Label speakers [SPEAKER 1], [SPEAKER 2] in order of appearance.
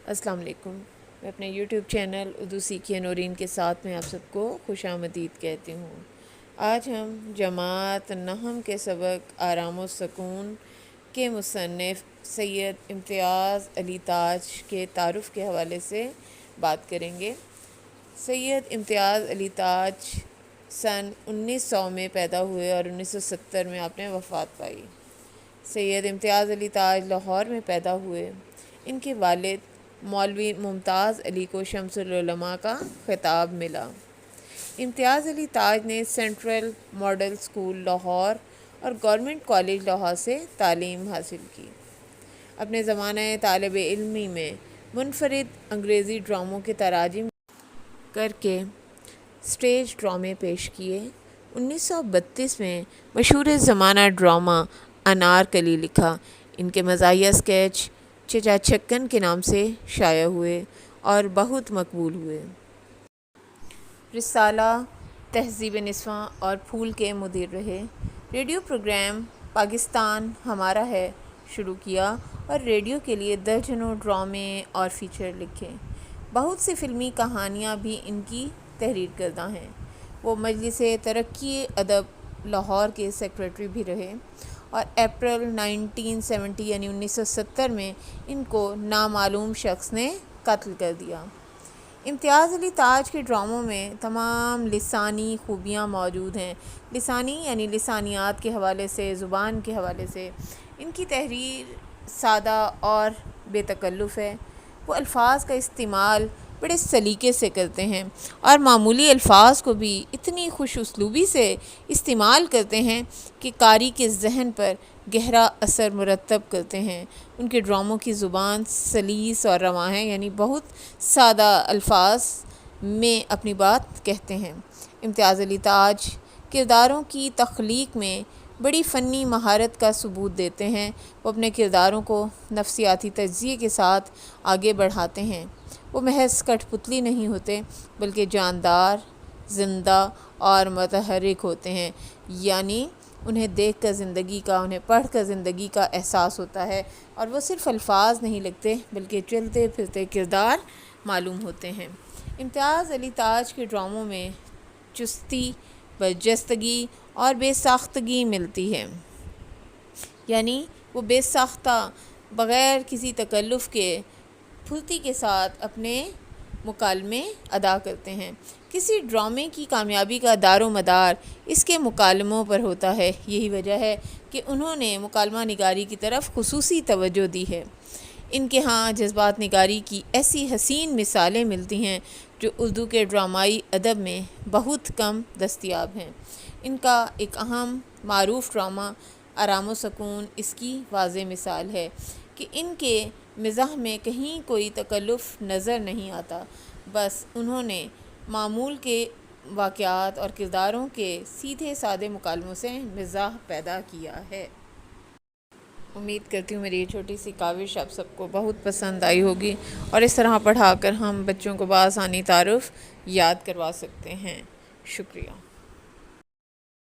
[SPEAKER 1] السلام علیکم۔ میں اپنے یوٹیوب چینل اردو سیکھیے نورین کے ساتھ میں آپ سب کو خوش آمدید کہتی ہوں۔ آج ہم جماعت نہم کے سبق آرام و سکون کے مصنف سید امتیاز علی تاج کے تعارف کے حوالے سے بات کریں گے۔ سید امتیاز علی تاج سن 1900 میں پیدا ہوئے اور 1970 میں آپ نے وفات پائی۔ سید امتیاز علی تاج لاہور میں پیدا ہوئے۔ ان کے والد مولوی ممتاز علی کو شمس العلماء کا خطاب ملا۔ امتیاز علی تاج نے سینٹرل ماڈل اسکول لاہور اور گورنمنٹ کالج لاہور سے تعلیم حاصل کی۔ اپنے زمانہ طالب علمی میں منفرد انگریزی ڈراموں کے تراجم کر کے سٹیج ڈرامے پیش کیے۔ 1932 میں مشہور زمانہ ڈرامہ انارکلی لکھا۔ ان کے مزاحیہ اسکیچ چچا چھکن کے نام سے شائع ہوئے اور بہت مقبول ہوئے۔ رسالہ، تہذیب نسواں اور پھول کے مدیر رہے۔ ریڈیو پروگرام پاکستان ہمارا ہے شروع کیا اور ریڈیو کے لیے درجنوں ڈرامے اور فیچر لکھے۔ بہت سی فلمی کہانیاں بھی ان کی تحریر کردہ ہیں۔ وہ مجلس ترقی ادب لاہور کے سیکریٹری بھی رہے اور اپریل 1970 یعنی 1970 میں ان کو نامعلوم شخص نے قتل کر دیا۔ امتیاز علی تاج کے ڈراموں میں تمام لسانی خوبیاں موجود ہیں۔ لسانی یعنی لسانیات کے حوالے سے، زبان کے حوالے سے ان کی تحریر سادہ اور بے تکلف ہے۔ وہ الفاظ کا استعمال بڑے سلیقے سے کرتے ہیں اور معمولی الفاظ کو بھی اتنی خوش اسلوبی سے استعمال کرتے ہیں کہ قاری کے ذہن پر گہرا اثر مرتب کرتے ہیں۔ ان کے ڈراموں کی زبان سلیس اور رواں ہے، یعنی بہت سادہ الفاظ میں اپنی بات کہتے ہیں۔ امتیاز علی تاج کرداروں کی تخلیق میں بڑی فنی مہارت کا ثبوت دیتے ہیں۔ وہ اپنے کرداروں کو نفسیاتی تجزیے کے ساتھ آگے بڑھاتے ہیں۔ وہ محض کٹھ پتلی نہیں ہوتے بلکہ جاندار، زندہ اور متحرک ہوتے ہیں، یعنی انہیں دیکھ کر زندگی کا، انہیں پڑھ کر زندگی کا احساس ہوتا ہے اور وہ صرف الفاظ نہیں لگتے بلکہ چلتے پھرتے کردار معلوم ہوتے ہیں۔ امتیاز علی تاج کے ڈراموں میں چستی، برجستگی اور بے ساختگی ملتی ہے، یعنی وہ بے ساختہ، بغیر کسی تکلف کے پھرتی کے ساتھ اپنے مکالمے ادا کرتے ہیں۔ کسی ڈرامے کی کامیابی کا دار و مدار اس کے مکالموں پر ہوتا ہے۔ یہی وجہ ہے کہ انہوں نے مکالمہ نگاری کی طرف خصوصی توجہ دی ہے۔ ان کے ہاں جذبات نگاری کی ایسی حسین مثالیں ملتی ہیں جو اردو کے ڈرامائی ادب میں بہت کم دستیاب ہیں۔ ان کا ایک اہم معروف ڈرامہ آرام و سکون اس کی واضح مثال ہے کہ ان کے مزاح میں کہیں کوئی تکلف نظر نہیں آتا، بس انہوں نے معمول کے واقعات اور کرداروں کے سیدھے سادے مکالموں سے مزاح پیدا کیا ہے۔ امید کرتی ہوں میری یہ چھوٹی سی کاوش آپ سب کو بہت پسند آئی ہوگی اور اس طرح پڑھا کر ہم بچوں کو بآسانی تعارف یاد کروا سکتے ہیں۔ شکریہ۔